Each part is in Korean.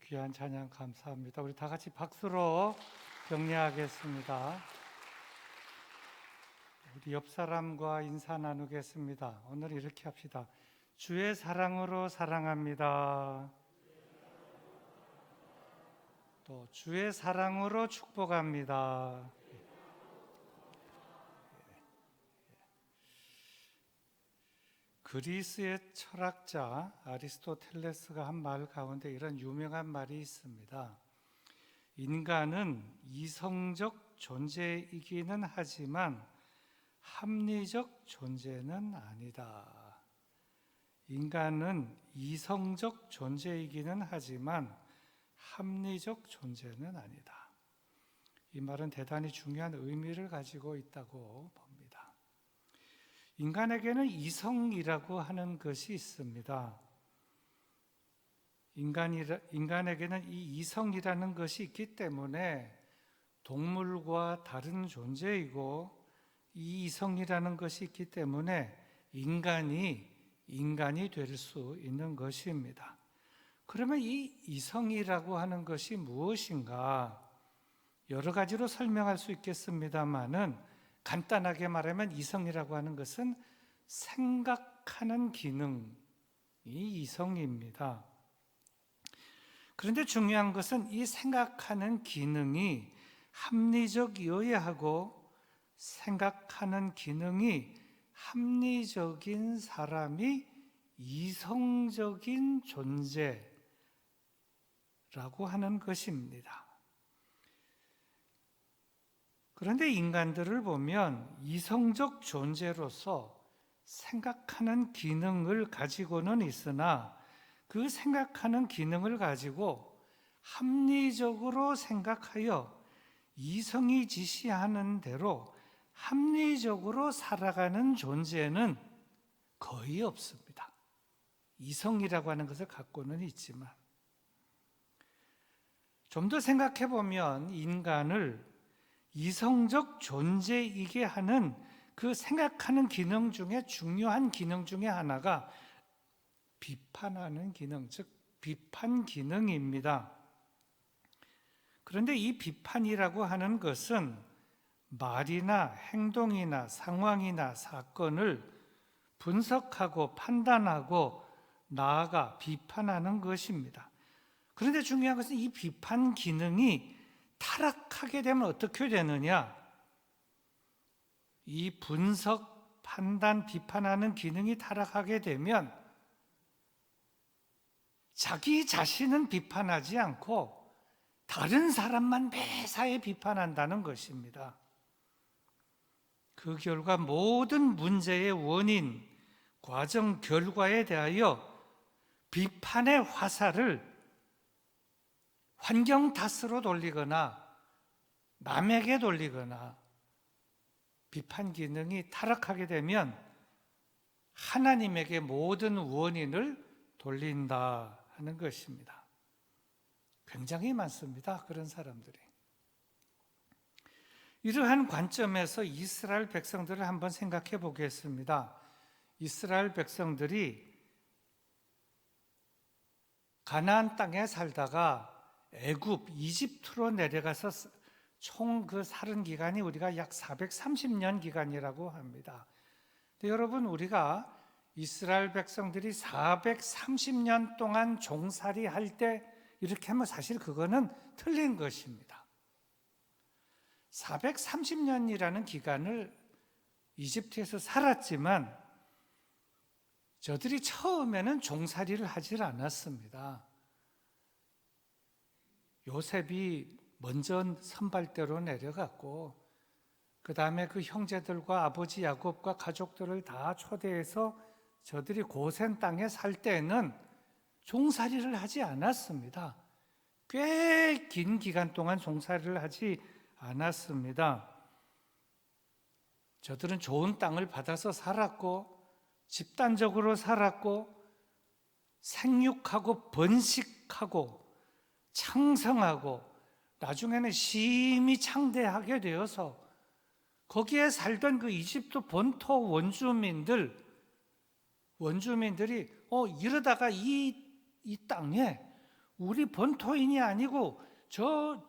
귀한 찬양 감사합니다. 우리 다 같이 박수로 격려하겠습니다. 우리 옆 사람과 인사 나누겠습니다. 오늘 이렇게 합시다. 주의 사랑으로 사랑합니다. 또 주의 사랑으로 축복합니다. 그리스의 철학자 아리스토텔레스가 한 말 가운데 이런 유명한 말이 있습니다. 인간은 이성적 존재이기는 하지만 합리적 존재는 아니다. 인간은 이성적 존재이기는 하지만 합리적 존재는 아니다. 이 말은 대단히 중요한 의미를 가지고 있다고 봅니다. 인간에게는 이성이라고 하는 것이 있습니다. 인간에게는 이 이성이라는 것이 있기 때문에 동물과 다른 존재이고, 이 이성이라는 것이 있기 때문에 인간이 될 수 있는 것입니다. 그러면 이 이성이라고 하는 것이 무엇인가? 여러 가지로 설명할 수 있겠습니다만은 간단하게 말하면 이성이라고 하는 것은 생각하는 기능이 이성입니다. 그런데 중요한 것은 이 생각하는 기능이 합리적이어야 하고, 생각하는 기능이 합리적인 사람이 이성적인 존재라고 하는 것입니다. 그런데 인간들을 보면 이성적 존재로서 생각하는 기능을 가지고는 있으나 그 생각하는 기능을 가지고 합리적으로 생각하여 이성이 지시하는 대로 합리적으로 살아가는 존재는 거의 없습니다. 이성이라고 하는 것을 갖고는 있지만, 좀 더 생각해 보면 인간을 이성적 존재이게 하는 그 생각하는 기능 중에 중요한 기능 중에 하나가 비판하는 기능, 즉 비판 기능입니다. 그런데 이 비판이라고 하는 것은 말이나 행동이나 상황이나 사건을 분석하고 판단하고 나아가 비판하는 것입니다. 그런데 중요한 것은 이 비판 기능이 타락하게 되면 어떻게 되느냐? 이 분석, 판단, 비판하는 기능이 타락하게 되면 자기 자신은 비판하지 않고 다른 사람만 매사에 비판한다는 것입니다. 그 결과 모든 문제의 원인, 과정, 결과에 대하여 비판의 화살을 환경 탓으로 돌리거나 남에게 돌리거나, 비판 기능이 타락하게 되면 하나님에게 모든 원인을 돌린다 하는 것입니다. 굉장히 많습니다, 그런 사람들이. 이러한 관점에서 이스라엘 백성들을 한번 생각해 보겠습니다. 이스라엘 백성들이 가나안 땅에 살다가 애굽, 이집트로 내려가서 총 그 살은 기간이 우리가 약 430년 기간이라고 합니다. 근데 여러분, 우리가 이스라엘 백성들이 430년 동안 종살이 할 때 이렇게 하면 사실 그거는 틀린 것입니다. 430년이라는 기간을 이집트에서 살았지만 저들이 처음에는 종살이를 하질 않았습니다. 요셉이 먼저 선발대로 내려갔고, 그 다음에 그 형제들과 아버지 야곱과 가족들을 다 초대해서 저들이 고센 땅에 살 때는 종살이를 하지 않았습니다. 꽤 긴 기간 동안 종살이를 하지 않았습니다. 저들은 좋은 땅을 받아서 살았고, 집단적으로 살았고, 생육하고 번식하고 창성하고 나중에는 심히 창대하게 되어서 거기에 살던 그 이집트 본토 원주민들이 이러다가 이 땅에 우리 본토인이 아니고 저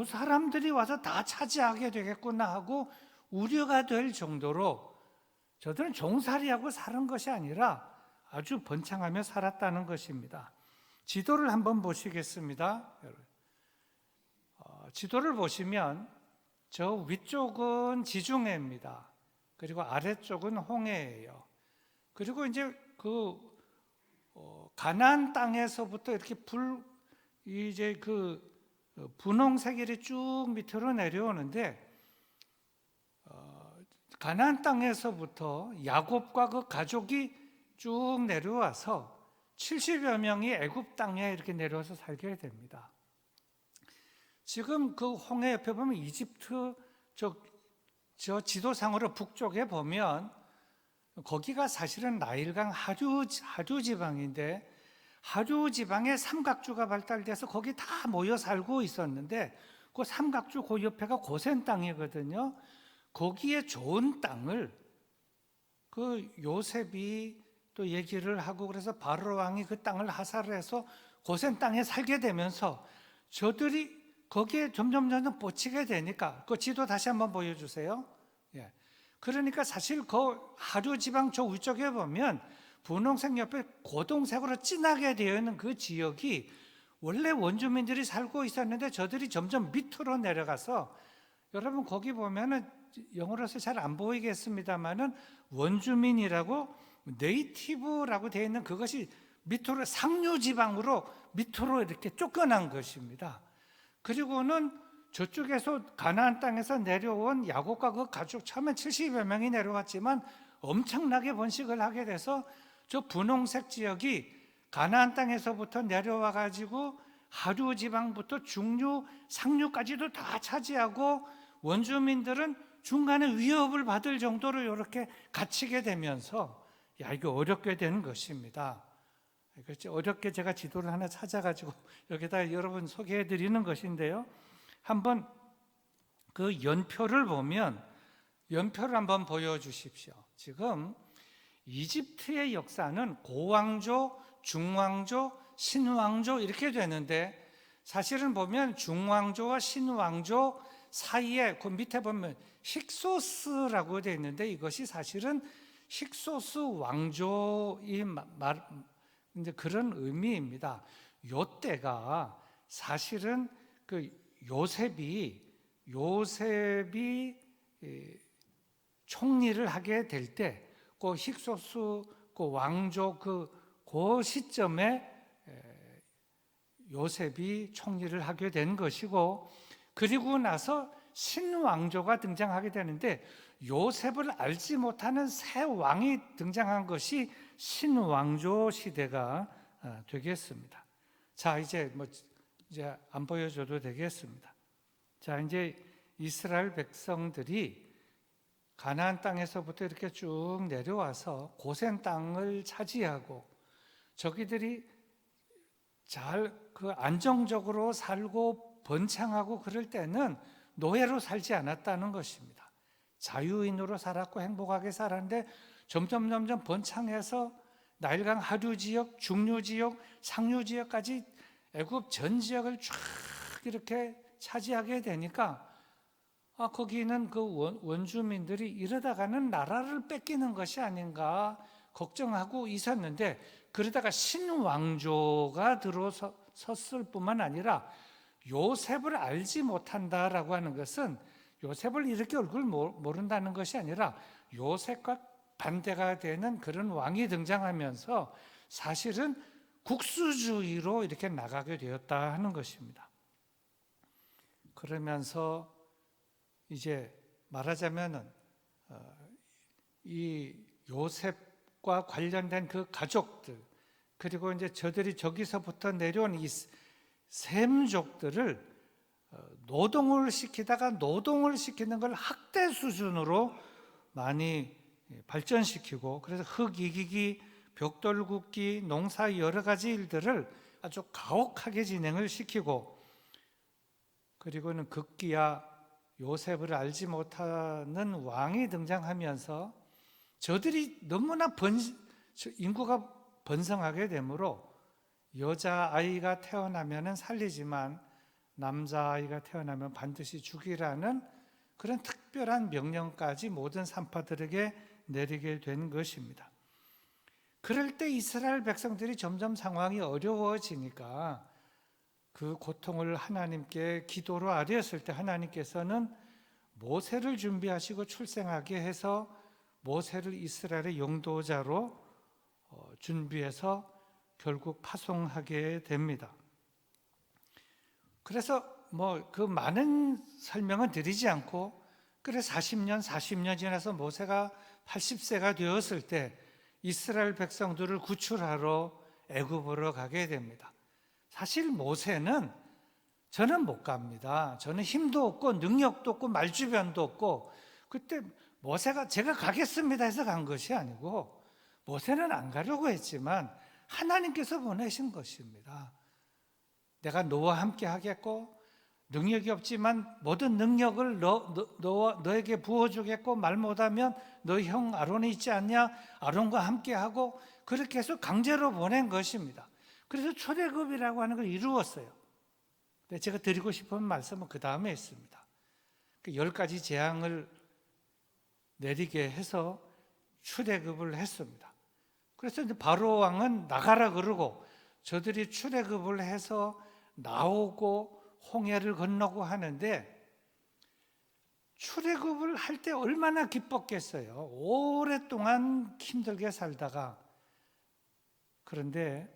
사람들이 와서 다 차지하게 되겠구나 하고 우려가 될 정도로 저들은 종살이하고 사는 것이 아니라 아주 번창하며 살았다는 것입니다. 지도를 한번 보시겠습니다. 지도를 보시면 저 위쪽은 지중해입니다. 그리고 아래쪽은 홍해예요. 그리고 이제 가나안 땅에서부터 이렇게 분홍색이 쭉 밑으로 내려오는데, 가나안 땅에서부터 야곱과 그 가족이 쭉 내려와서 70여 명이 애굽 땅에 이렇게 내려와서 살게 됩니다. 지금 그 홍해 옆에 보면 이집트 저 지도상으로 북쪽에 보면 거기가 사실은 나일강 하류 지방인데, 하류 지방에 삼각주가 발달돼서 거기 다 모여 살고 있었는데, 그 삼각주 그 옆에가 고센 땅이거든요. 거기에 좋은 땅을 그 요셉이 또 얘기를 하고, 그래서 바로 왕이 그 땅을 하사를 해서 고센 땅에 살게 되면서 저들이 거기에 점점 뻗치게 되니까, 그 지도 다시 한번 보여주세요. 예. 그러니까 사실 그 하류 지방 저 위쪽에 보면 분홍색 옆에 고동색으로 진하게 되어 있는 그 지역이 원래 원주민들이 살고 있었는데 저들이 점점 밑으로 내려가서, 여러분 거기 보면은 영어로서 잘 안 보이겠습니다만은 원주민이라고 네이티브라고 되어 있는 그것이 밑으로 상류 지방으로 밑으로 이렇게 쫓겨난 것입니다. 그리고는 저쪽에서 가나안 땅에서 내려온 야곱과 그 가족, 처음엔 70여 명이 내려왔지만 엄청나게 번식을 하게 돼서 저 분홍색 지역이 가나안 땅에서부터 내려와 가지고 하류 지방부터 중류, 상류까지도 다 차지하고, 원주민들은 중간에 위협을 받을 정도로 이렇게 갇히게 되면서, 이거 어렵게 되는 것입니다. 그렇죠? 어렵게 제가 지도를 하나 찾아가지고 여기다 여러분 소개해 드리는 것인데요. 한번 그 연표를 보면, 연표를 한번 보여주십시오. 지금 이집트의 역사는 고왕조, 중왕조, 신왕조 이렇게 되는데, 사실은 보면 중왕조와 신왕조 사이에 그 밑에 보면 힉소스라고 되어 있는데, 이것이 사실은 힉소스 왕조의 이제 그런 의미입니다. 요때가 사실은 그 요셉이 총리를 하게 될 때, 그 힉소스 그 왕조 그 시점에 요셉이 총리를 하게 된 것이고, 그리고 나서 신왕조가 등장하게 되는데, 요셉을 알지 못하는 새 왕이 등장한 것이 신왕조 시대가 되겠습니다. 자, 이제 안 보여줘도 되겠습니다. 자, 이제 이스라엘 백성들이 가나안 땅에서부터 이렇게 쭉 내려와서 고센 땅을 차지하고, 저기들이 잘 안정적으로 살고 번창하고 그럴 때는 노예로 살지 않았다는 것입니다. 자유인으로 살았고 행복하게 살았는데, 점점 번창해서 나일강 하류 지역, 중류 지역, 상류 지역까지 애굽 전 지역을 쫙 이렇게 차지하게 되니까, 거기는 그 원주민들이 이러다가는 나라를 뺏기는 것이 아닌가 걱정하고 있었는데, 그러다가 신왕조가 들어섰을 뿐만 아니라 요셉을 알지 못한다라고 하는 것은, 요셉을 이렇게 얼굴 모른다는 것이 아니라 요셉과 반대가 되는 그런 왕이 등장하면서 사실은 국수주의로 이렇게 나가게 되었다 하는 것입니다. 그러면서 이제 말하자면은 이 요셉과 관련된 그 가족들, 그리고 이제 저들이 저기서부터 내려온 이 셈족들을 노동을 시키는 걸 학대 수준으로 많이 발전시키고, 그래서 흙 이기기, 벽돌 굽기, 농사 여러 가지 일들을 아주 가혹하게 진행을 시키고, 그리고는 급기야 요셉을 알지 못하는 왕이 등장하면서 저들이 너무나 인구가 번성하게 되므로 여자아이가 태어나면 살리지만 남자아이가 태어나면 반드시 죽이라는 그런 특별한 명령까지 모든 산파들에게 내리게 된 것입니다. 그럴 때 이스라엘 백성들이 점점 상황이 어려워지니까 그 고통을 하나님께 기도로 아뢰었을 때 하나님께서는 모세를 준비하시고 출생하게 해서 모세를 이스라엘의 용도자로 준비해서 결국 파송하게 됩니다. 그래서 그 많은 설명은 드리지 않고, 그래 40년 지나서 모세가 80세가 되었을 때 이스라엘 백성들을 구출하러 애굽으로 가게 됩니다. 사실 모세는 저는 못 갑니다. 저는 힘도 없고 능력도 없고 말주변도 없고, 그때 모세가 제가 가겠습니다 해서 간 것이 아니고, 모세는 안 가려고 했지만 하나님께서 보내신 것입니다. 내가 너와 함께 하겠고, 능력이 없지만 모든 능력을 너에게 부어주겠고, 말 못하면 너희 형 아론이 있지 않냐? 아론과 함께 하고, 그렇게 해서 강제로 보낸 것입니다. 그래서 출애굽이라고 하는 걸 이루었어요. 근데 제가 드리고 싶은 말씀은 그 다음에 있습니다. 10가지 재앙을 내리게 해서 출애굽을 했습니다. 그래서 이제 바로 왕은 나가라 그러고, 저들이 출애굽을 해서 나오고 홍해를 건너고 하는데, 출애굽을 할 때 얼마나 기뻤겠어요. 오랫동안 힘들게 살다가. 그런데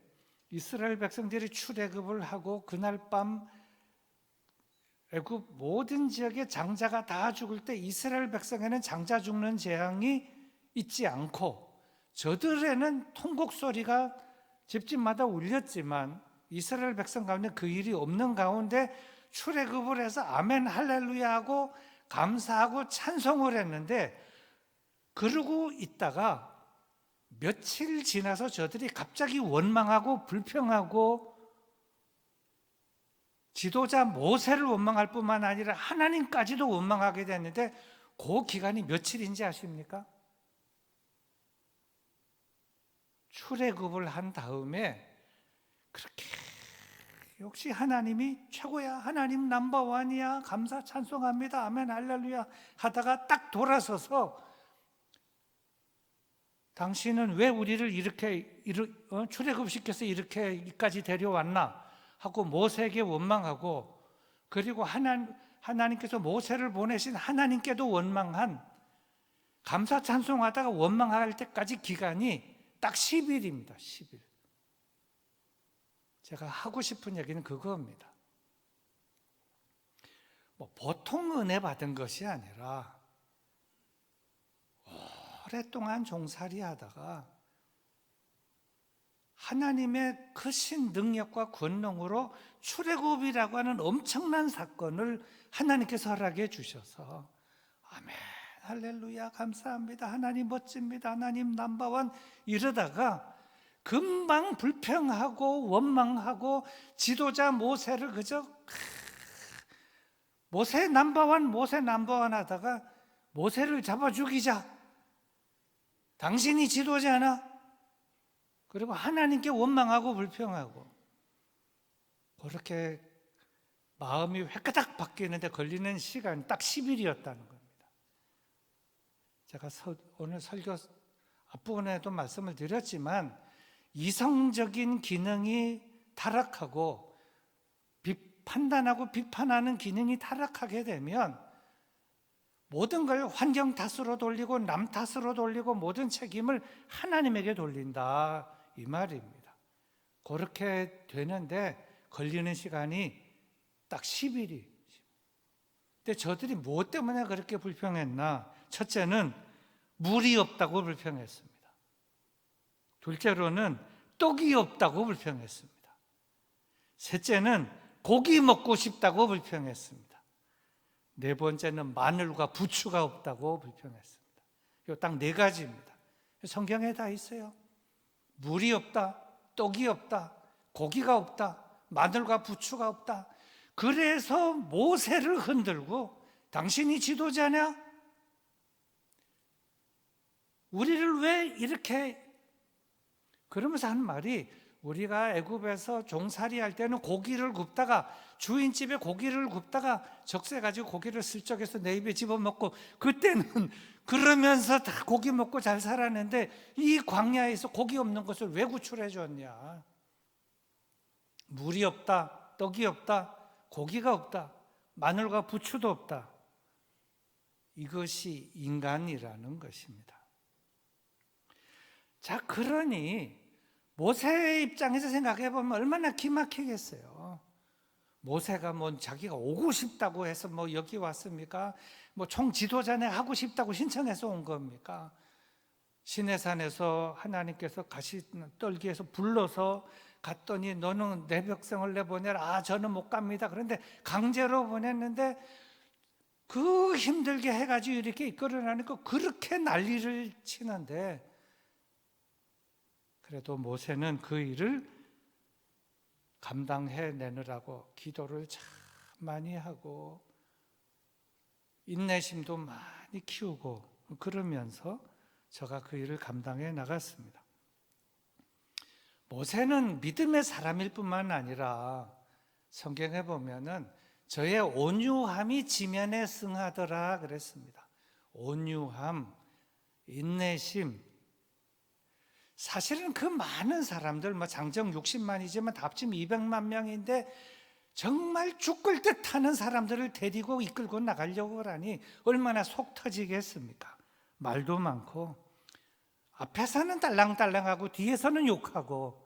이스라엘 백성들이 출애굽을 하고 그날 밤 애굽 모든 지역의 장자가 다 죽을 때 이스라엘 백성에는 장자 죽는 재앙이 있지 않고, 저들에는 통곡 소리가 집집마다 울렸지만 이스라엘 백성 가운데 그 일이 없는 가운데 출애굽을 해서 아멘 할렐루야 하고 감사하고 찬송을 했는데, 그러고 있다가 며칠 지나서 저들이 갑자기 원망하고 불평하고 지도자 모세를 원망할 뿐만 아니라 하나님까지도 원망하게 됐는데, 그 기간이 며칠인지 아십니까? 출애굽을 한 다음에 그렇게 역시 하나님이 최고야, 하나님 넘버원이야, 감사 찬송합니다, 아멘 할렐루야 하다가 딱 돌아서서 당신은 왜 우리를 이렇게 출애굽시켜서 이렇게까지 데려왔나 하고 모세에게 원망하고, 그리고 하나님께서 모세를 보내신 하나님께도 원망한, 감사 찬송하다가 원망할 때까지 기간이 딱 10일입니다. 10일. 제가 하고 싶은 얘기는 그겁니다. 보통 은혜 받은 것이 아니라 오랫동안 종살이 하다가 하나님의 크신 능력과 권능으로 출애굽이라고 하는 엄청난 사건을 하나님께서 허락해 주셔서 아멘 할렐루야 감사합니다, 하나님 멋집니다, 하나님 넘버원 이러다가 금방 불평하고 원망하고 지도자 모세를 그저 모세 넘버원 하다가 모세를 잡아 죽이자, 당신이 지도자나, 그리고 하나님께 원망하고 불평하고, 그렇게 마음이 회까닥 바뀌는데 걸리는 시간이 딱 10일이었다는 겁니다. 제가 오늘 설교 앞부분에도 말씀을 드렸지만, 이성적인 기능이 타락하고 판단하고 비판하는 기능이 타락하게 되면 모든 걸 환경 탓으로 돌리고 남 탓으로 돌리고 모든 책임을 하나님에게 돌린다, 이 말입니다. 그렇게 되는데 걸리는 시간이 딱 10일이. 근데 저들이 무엇 때문에 그렇게 불평했나? 첫째는 물이 없다고 불평했습니다. 둘째로는 떡이 없다고 불평했습니다. 셋째는 고기 먹고 싶다고 불평했습니다. 네 번째는 마늘과 부추가 없다고 불평했습니다. 이 딱 4가지입니다. 성경에 다 있어요. 물이 없다, 떡이 없다, 고기가 없다, 마늘과 부추가 없다. 그래서 모세를 흔들고 당신이 지도자냐? 우리를 왜 이렇게, 그러면서 하는 말이 우리가 애굽에서 종살이 할 때는 고기를 굽다가 주인 집에 고기를 굽다가 적세 가지고 고기를 슬쩍해서 내 입에 집어먹고 그때는 그러면서 다 고기 먹고 잘 살았는데 이 광야에서 고기 없는 것을 왜 구출해 줬냐? 물이 없다, 떡이 없다, 고기가 없다, 마늘과 부추도 없다. 이것이 인간이라는 것입니다. 자, 그러니 모세의 입장에서 생각해 보면 얼마나 기막히겠어요. 모세가 뭐 자기가 오고 싶다고 해서 뭐 여기 왔습니까? 뭐 총 지도자네 하고 싶다고 신청해서 온 겁니까? 시내산에서 하나님께서 가시떨기에서 불러서 갔더니 너는 내 백성을 내보내라. 아, 저는 못 갑니다. 그런데 강제로 보냈는데 그 힘들게 해가지고 이렇게 이끌어내니까 그렇게 난리를 치는데 그래도 모세는 그 일을 감당해내느라고 기도를 참 많이 하고 인내심도 많이 키우고 그러면서 저가 그 일을 감당해 나갔습니다. 모세는 믿음의 사람일 뿐만 아니라 성경에 보면은 저의 온유함이 지면에 승하더라 그랬습니다. 온유함, 인내심. 사실은 그 많은 사람들, 뭐 장정 60만이지만 다 합치면 200만 명인데 정말 죽을 듯 하는 사람들을 데리고 이끌고 나가려고 하니 얼마나 속 터지겠습니까? 말도 많고 앞에서는 딸랑딸랑하고 뒤에서는 욕하고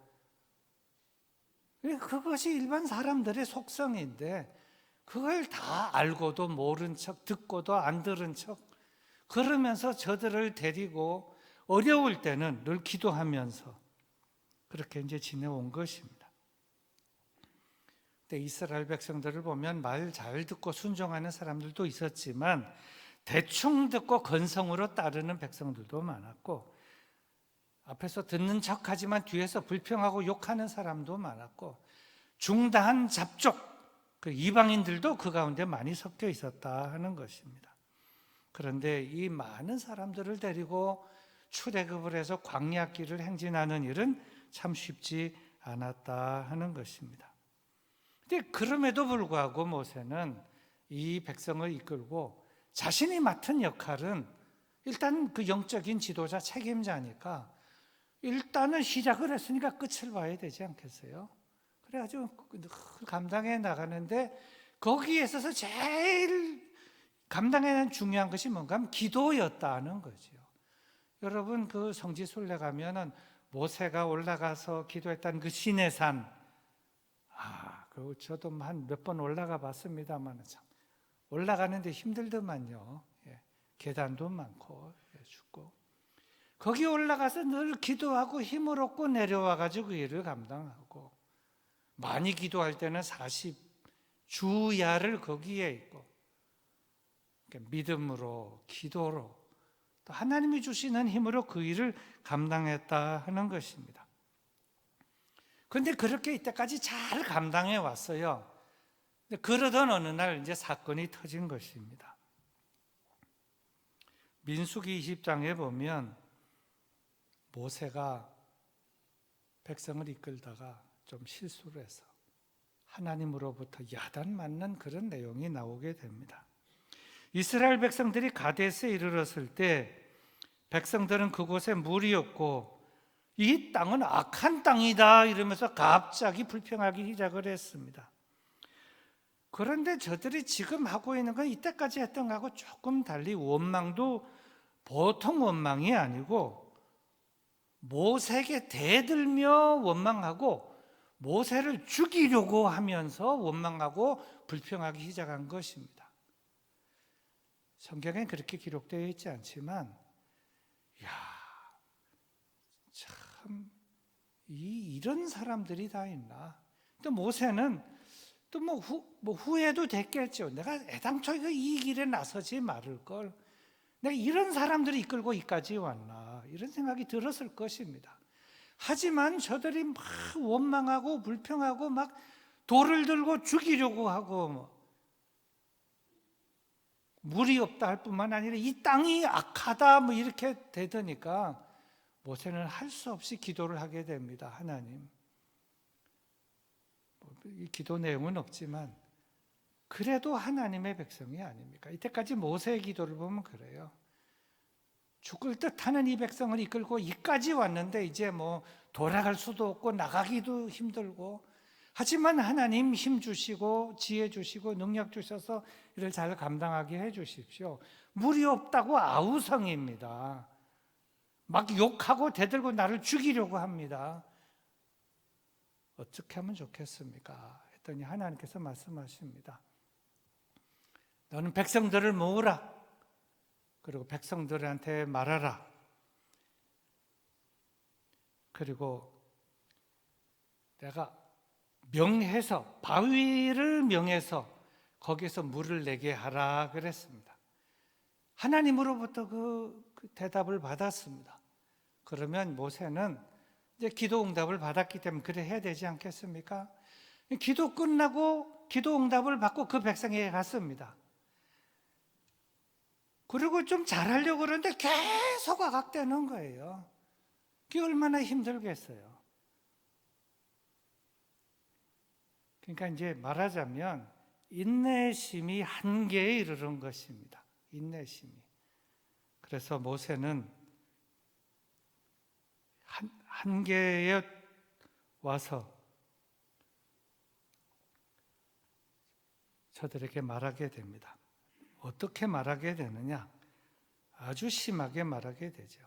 그것이 일반 사람들의 속성인데 그걸 다 알고도 모른 척 듣고도 안 들은 척 그러면서 저들을 데리고 어려울 때는 늘 기도하면서 그렇게 이제 지내온 것입니다. 근데 이스라엘 백성들을 보면 말 잘 듣고 순종하는 사람들도 있었지만 대충 듣고 건성으로 따르는 백성들도 많았고 앞에서 듣는 척하지만 뒤에서 불평하고 욕하는 사람도 많았고 중다한 잡족, 그 이방인들도 그 가운데 많이 섞여 있었다 하는 것입니다. 그런데 이 많은 사람들을 데리고 출애굽을 해서 광야길을 행진하는 일은 참 쉽지 않았다 하는 것입니다. 근데 그럼에도 불구하고 모세는 이 백성을 이끌고 자신이 맡은 역할은 일단 그 영적인 지도자 책임자니까 일단은 시작을 했으니까 끝을 봐야 되지 않겠어요? 그래가지고 감당해 나가는데 거기에 있어서 제일 감당해야 중요한 것이 뭔가 하면 기도였다는 거죠. 여러분 그 성지순례 가면은 모세가 올라가서 기도했던 그 시내산, 그 저도 한 몇 번 올라가 봤습니다만 참 올라가는데 힘들더만요. 계단도 많고 춥고 거기 올라가서 늘 기도하고 힘을 얻고 내려와 가지고 그 일을 감당하고 많이 기도할 때는 40주야를 거기에 있고 그러니까 믿음으로 기도로 또 하나님이 주시는 힘으로 그 일을 감당했다 하는 것입니다. 그런데 그렇게 이때까지 잘 감당해 왔어요. 그러던 어느 날 이제 사건이 터진 것입니다. 민수기 20장에 보면 모세가 백성을 이끌다가 좀 실수를 해서 하나님으로부터 야단 맞는 그런 내용이 나오게 됩니다. 이스라엘 백성들이 가데스에 이르렀을 때 백성들은 그곳에 물이 없고 이 땅은 악한 땅이다 이러면서 갑자기 불평하기 시작을 했습니다. 그런데 저들이 지금 하고 있는 건 이때까지 했던 거하고 조금 달리 원망도 보통 원망이 아니고 모세에게 대들며 원망하고 모세를 죽이려고 하면서 원망하고 불평하기 시작한 것입니다. 성경엔 그렇게 기록되어 있지 않지만 참 이런 사람들이 다 있나. 또 모세는 또 후회도 됐겠죠. 내가 애당초 이 길에 나서지 말을 걸. 내가 이런 사람들이 이끌고 이까지 왔나. 이런 생각이 들었을 것입니다. 하지만 저들이 막 원망하고 불평하고 막 돌을 들고 죽이려고 하고 물이 없다 할 뿐만 아니라 이 땅이 악하다 이렇게 되더니까 모세는 할 수 없이 기도를 하게 됩니다. 하나님, 이 기도 내용은 없지만 그래도 하나님의 백성이 아닙니까? 이때까지 모세의 기도를 보면 그래요. 죽을 듯하는 이 백성을 이끌고 이까지 왔는데 이제 뭐 돌아갈 수도 없고 나가기도 힘들고, 하지만 하나님 힘 주시고 지혜 주시고 능력 주셔서 이를 잘 감당하게 해 주십시오. 물이 없다고 아우성입니다. 막 욕하고 대들고 나를 죽이려고 합니다. 어떻게 하면 좋겠습니까? 했더니 하나님께서 말씀하십니다. 너는 백성들을 모으라. 그리고 백성들한테 말하라. 그리고 내가 명해서, 바위를 명해서 거기서 물을 내게 하라 그랬습니다. 하나님으로부터 그 대답을 받았습니다. 그러면 모세는 이제 기도 응답을 받았기 때문에 그래 해야 되지 않겠습니까? 기도 끝나고 기도 응답을 받고 그 백성에게 갔습니다. 그리고 좀 잘하려고 그러는데 계속 아각대는 거예요. 그게 얼마나 힘들겠어요. 그러니까 이제 말하자면 인내심이 한계에 이르는 것입니다. 인내심이. 그래서 모세는 한계에 와서 저들에게 말하게 됩니다. 어떻게 말하게 되느냐? 아주 심하게 말하게 되죠.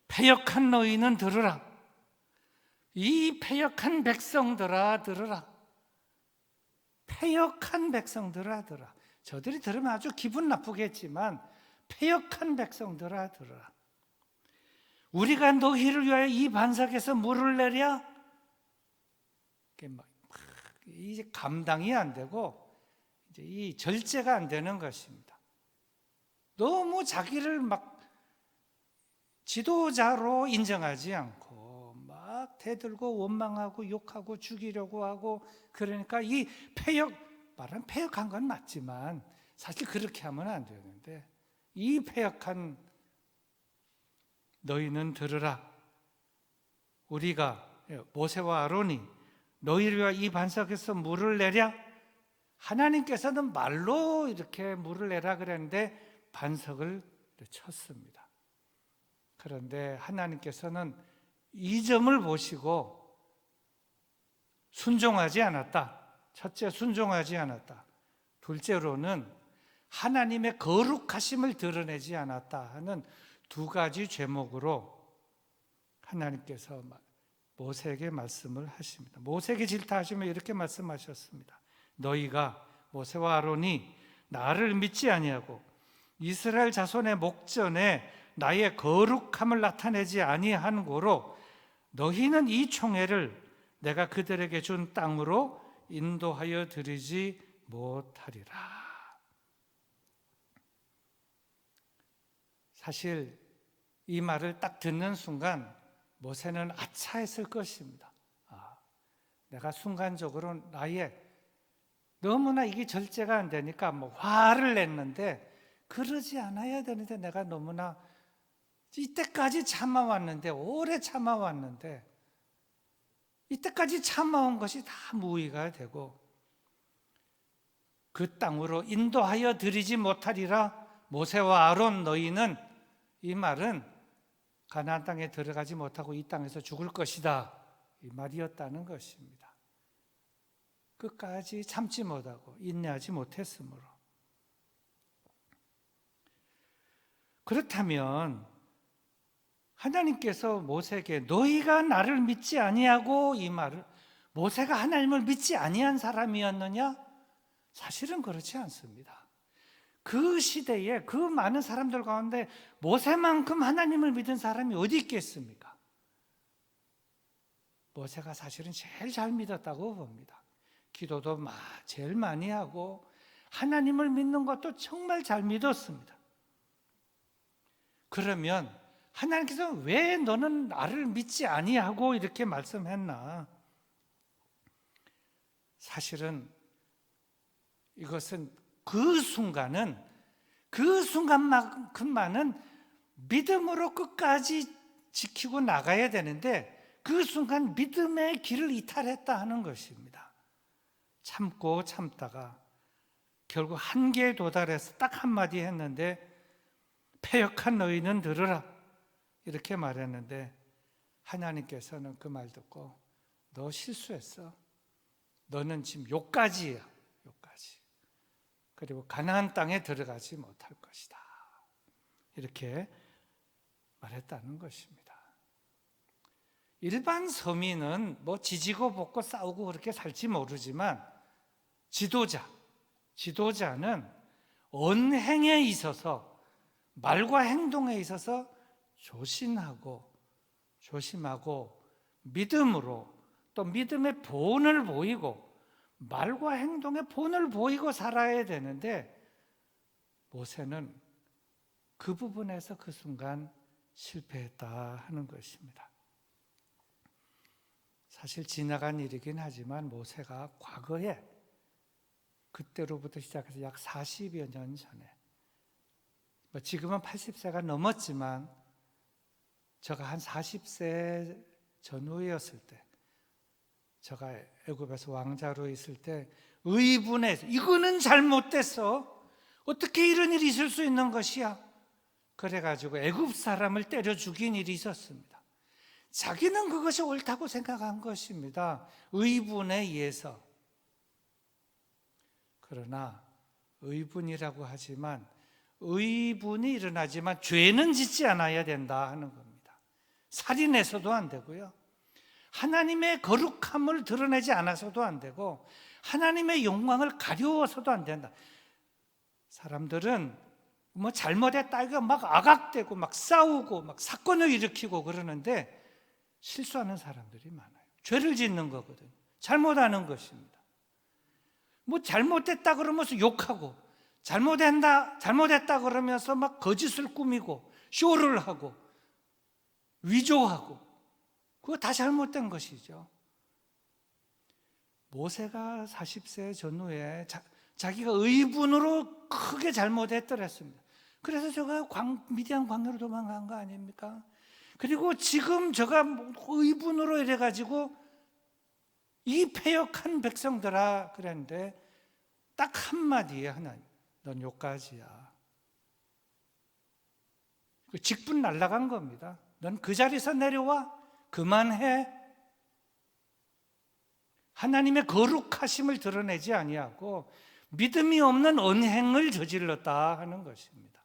패역한 너희는 들으라. 이 패역한 백성들아 들으라. 패역한 백성들아 들으라. 저들이 들으면 아주 기분 나쁘겠지만 패역한 백성들아 들으라. 우리가 너희를 위하여 이 반석에서 물을 내랴? 이제 감당이 안 되고 이제 이 절제가 안 되는 것입니다. 너무 자기를 막 지도자로 인정하지 않고 막 대들고 원망하고 욕하고 죽이려고 하고, 그러니까 이 말은 패역한 건 맞지만 사실 그렇게 하면 안 되는데, 이 패역한 너희는 들으라. 우리가 모세와 아론이 너희를 위하여 이 반석에서 물을 내랴? 하나님께서는 말로 이렇게 물을 내라 그랬는데 반석을 쳤습니다. 그런데 하나님께서는 이 점을 보시고 순종하지 않았다. 첫째, 순종하지 않았다. 둘째로는 하나님의 거룩하심을 드러내지 않았다 하는 두 가지 죄목으로 하나님께서 모세에게 말씀을 하십니다. 모세에게 질타하시며 이렇게 말씀하셨습니다. 너희가, 모세와 아론이 나를 믿지 아니하고 이스라엘 자손의 목전에 나의 거룩함을 나타내지 아니한 고로 너희는 이 총회를 내가 그들에게 준 땅으로 인도하여 드리지 못하리라. 사실 이 말을 딱 듣는 순간 모세는 아차했을 것입니다. 내가 순간적으로 나의 너무나 이게 절제가 안 되니까 화를 냈는데, 그러지 않아야 되는데 내가 너무나 이때까지 참아왔는데, 오래 참아왔는데 이때까지 참아온 것이 다 무의가 되고 그 땅으로 인도하여 드리지 못하리라. 모세와 아론 너희는, 이 말은 가나안 땅에 들어가지 못하고 이 땅에서 죽을 것이다, 이 말이었다는 것입니다. 끝까지 참지 못하고 인내하지 못했으므로. 그렇다면 하나님께서 모세에게 너희가 나를 믿지 아니하고, 이 말을, 모세가 하나님을 믿지 아니한 사람이었느냐? 사실은 그렇지 않습니다. 그 시대에 그 많은 사람들 가운데 모세만큼 하나님을 믿은 사람이 어디 있겠습니까? 모세가 사실은 제일 잘 믿었다고 봅니다. 기도도 제일 많이 하고 하나님을 믿는 것도 정말 잘 믿었습니다. 그러면 하나님께서 왜 너는 나를 믿지 아니하고 이렇게 말씀했나? 사실은 이것은 그 순간만큼만은 믿음으로 끝까지 지키고 나가야 되는데, 그 순간 믿음의 길을 이탈했다 하는 것입니다. 참고 참다가 결국 한계에 도달해서 딱 한마디 했는데, 패역한 너희는 들으라, 이렇게 말했는데 하나님께서는 그 말 듣고 너 실수했어. 너는 지금 요까지야. 요까지. 그리고 가나안 땅에 들어가지 못할 것이다. 이렇게 말했다는 것입니다. 일반 서민은 뭐 지지고 볶고 싸우고 그렇게 살지 모르지만 지도자는 언행에 있어서, 말과 행동에 있어서 조심하고 믿음으로, 또 믿음의 본을 보이고 말과 행동의 본을 보이고 살아야 되는데, 모세는 그 부분에서 그 순간 실패했다 하는 것입니다. 사실 지나간 일이긴 하지만 모세가 과거에, 그때로부터 시작해서 약 40여 년 전에, 지금은 80세가 넘었지만 제가 한 40세 전후였을 때, 제가 애굽에서 왕자로 있을 때 의분해서 이거는 잘못됐어, 어떻게 이런 일이 있을 수 있는 것이야, 그래가지고 애굽 사람을 때려 죽인 일이 있었습니다. 자기는 그것이 옳다고 생각한 것입니다. 의분에 의해서. 그러나 의분이라고 하지만 의분이 일어나지만 죄는 짓지 않아야 된다 하는 겁니다. 살인해서도 안 되고요, 하나님의 거룩함을 드러내지 않아서도 안 되고, 하나님의 영광을 가려워서도 안 된다. 사람들은 뭐 잘못했다 이거 막 아각대고 막 싸우고 막 사건을 일으키고 그러는데, 실수하는 사람들이 많아요. 죄를 짓는 거거든요. 잘못하는 것입니다. 뭐 잘못했다 그러면서 욕하고, 잘못했다 그러면서 막 거짓을 꾸미고 쇼를 하고 위조하고, 그거 다 잘못된 것이죠. 모세가 40세 전후에 자기가 의분으로 크게 잘못했더랬습니다. 그래서 제가 미디안 광야로 도망간 거 아닙니까? 그리고 지금 제가 의분으로 이래가지고 이 패역한 백성들아 그랬는데, 딱 한마디에 하나님, 넌 요까지야. 직분 날아간 겁니다. 넌 그 자리에서 내려와, 그만해. 하나님의 거룩하심을 드러내지 아니하고 믿음이 없는 언행을 저질렀다 하는 것입니다.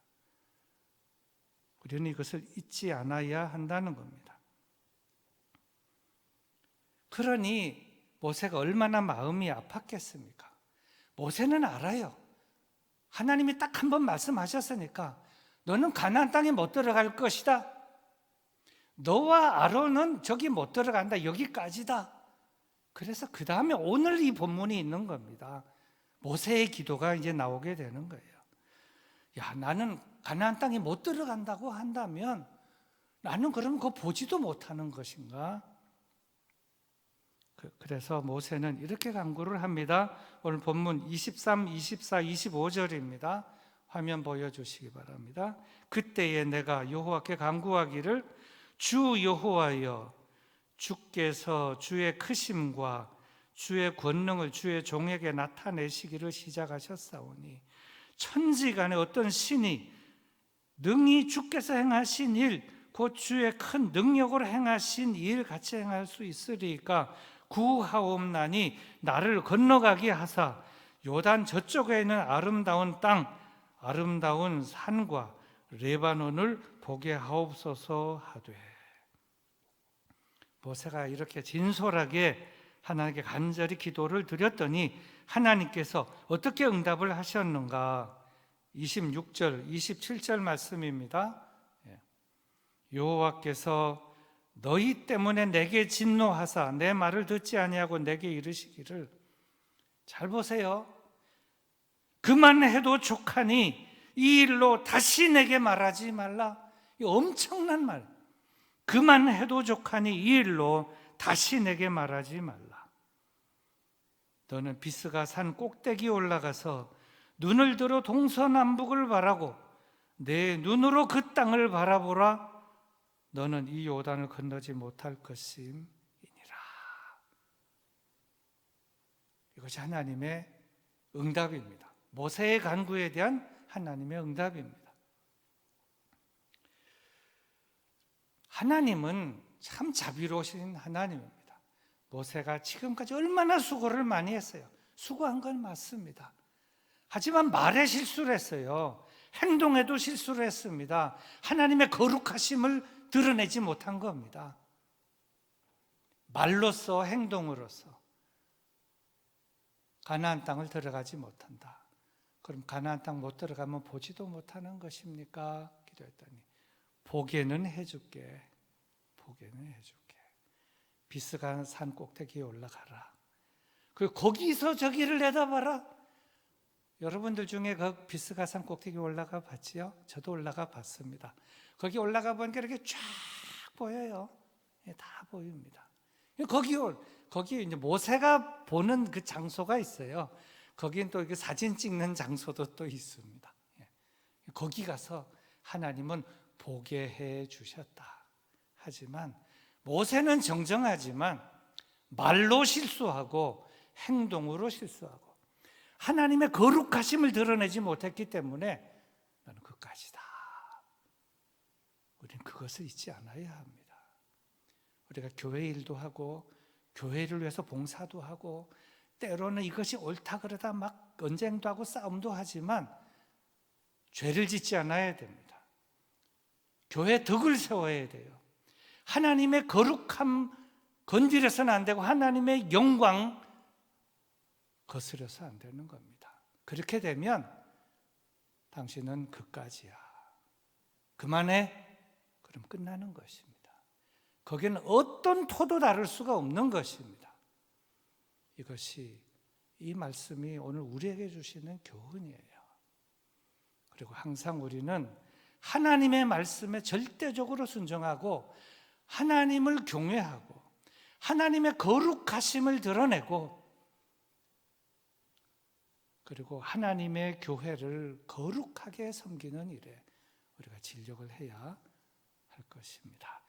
우리는 이것을 잊지 않아야 한다는 겁니다. 그러니 모세가 얼마나 마음이 아팠겠습니까? 모세는 알아요. 하나님이 딱 한 번 말씀하셨으니까 너는 가나안 땅에 못 들어갈 것이다. 너와 아론은 저기 못 들어간다. 여기까지다. 그래서 그 다음에 오늘 이 본문이 있는 겁니다. 모세의 기도가 이제 나오게 되는 거예요. 야, 나는 가나안 땅에 못 들어간다고 한다면 나는 그럼 그거 보지도 못하는 것인가? 그래서 모세는 이렇게 간구를 합니다. 오늘 본문 23, 24, 25절입니다. 화면 보여주시기 바랍니다. 그때에 내가 여호와께 간구하기를, 주 여호와여, 주께서 주의 크심과 주의 권능을 주의 종에게 나타내시기를 시작하셨사오니, 천지간에 어떤 신이 능히 주께서 행하신 일, 곧 주의 큰 능력으로 행하신 일 같이 행할 수 있으리까 구하옵나니 나를 건너가게 하사 요단 저쪽에 있는 아름다운 땅, 아름다운 산과 레바논을 보게 하옵소서 하되. 모세가 이렇게 진솔하게 하나님께 간절히 기도를 드렸더니 하나님께서 어떻게 응답을 하셨는가? 26절, 27절 말씀입니다. 여호와께서 너희 때문에 내게 진노하사 내 말을 듣지 아니하고 내게 이르시기를, 잘 보세요. 그만해도 족하니 이 일로 다시 내게 말하지 말라. 이 엄청난 말. 그만해도 족하니 이 일로 다시 내게 말하지 말라. 너는 비스가 산 꼭대기 올라가서 눈을 들어 동서남북을 바라고 내 눈으로 그 땅을 바라보라. 너는 이 요단을 건너지 못할 것임이니라. 이것이 하나님의 응답입니다. 모세의 간구에 대한 하나님의 응답입니다. 하나님은 참 자비로우신 하나님입니다. 모세가 지금까지 얼마나 수고를 많이 했어요. 수고한 건 맞습니다. 하지만 말에 실수를 했어요. 행동에도 실수를 했습니다. 하나님의 거룩하심을 드러내지 못한 겁니다. 말로써 행동으로써 가나안 땅을 들어가지 못한다. 그럼 가나안 땅 못 들어가면 보지도 못하는 것입니까? 기도했더니 보게는 해줄게. 보게는 해줄게. 비스가 산 꼭대기에 올라가라. 그리고 거기서 저기를 내다봐라. 여러분들 중에 그 비스가 산 꼭대기에 올라가 봤지요? 저도 올라가 봤습니다. 거기 올라가 보니까 이렇게 쫙 보여요. 다 보입니다. 거기 이제 모세가 보는 그 장소가 있어요. 거긴 또 이렇게 사진 찍는 장소도 또 있습니다. 거기 가서 하나님은 보게 해 주셨다. 하지만 모세는 정정하지만 말로 실수하고 행동으로 실수하고 하나님의 거룩하심을 드러내지 못했기 때문에 나는 그까지다. 우리는 그것을 잊지 않아야 합니다. 우리가 교회 일도 하고 교회를 위해서 봉사도 하고 때로는 이것이 옳다 그러다 막 언쟁도 하고 싸움도 하지만 죄를 짓지 않아야 됩니다. 교회 덕을 세워야 돼요. 하나님의 거룩함 건드려서는 안 되고 하나님의 영광 거스려서 안 되는 겁니다. 그렇게 되면 당신은 그까지야. 그만해. 그럼 끝나는 것입니다. 거기는 어떤 토도 다를 수가 없는 것입니다. 이것이 이 말씀이 오늘 우리에게 주시는 교훈이에요. 그리고 항상 우리는 하나님의 말씀에 절대적으로 순종하고 하나님을 경외하고 하나님의 거룩하심을 드러내고 그리고 하나님의 교회를 거룩하게 섬기는 일에 우리가 진력을 해야 할 것입니다.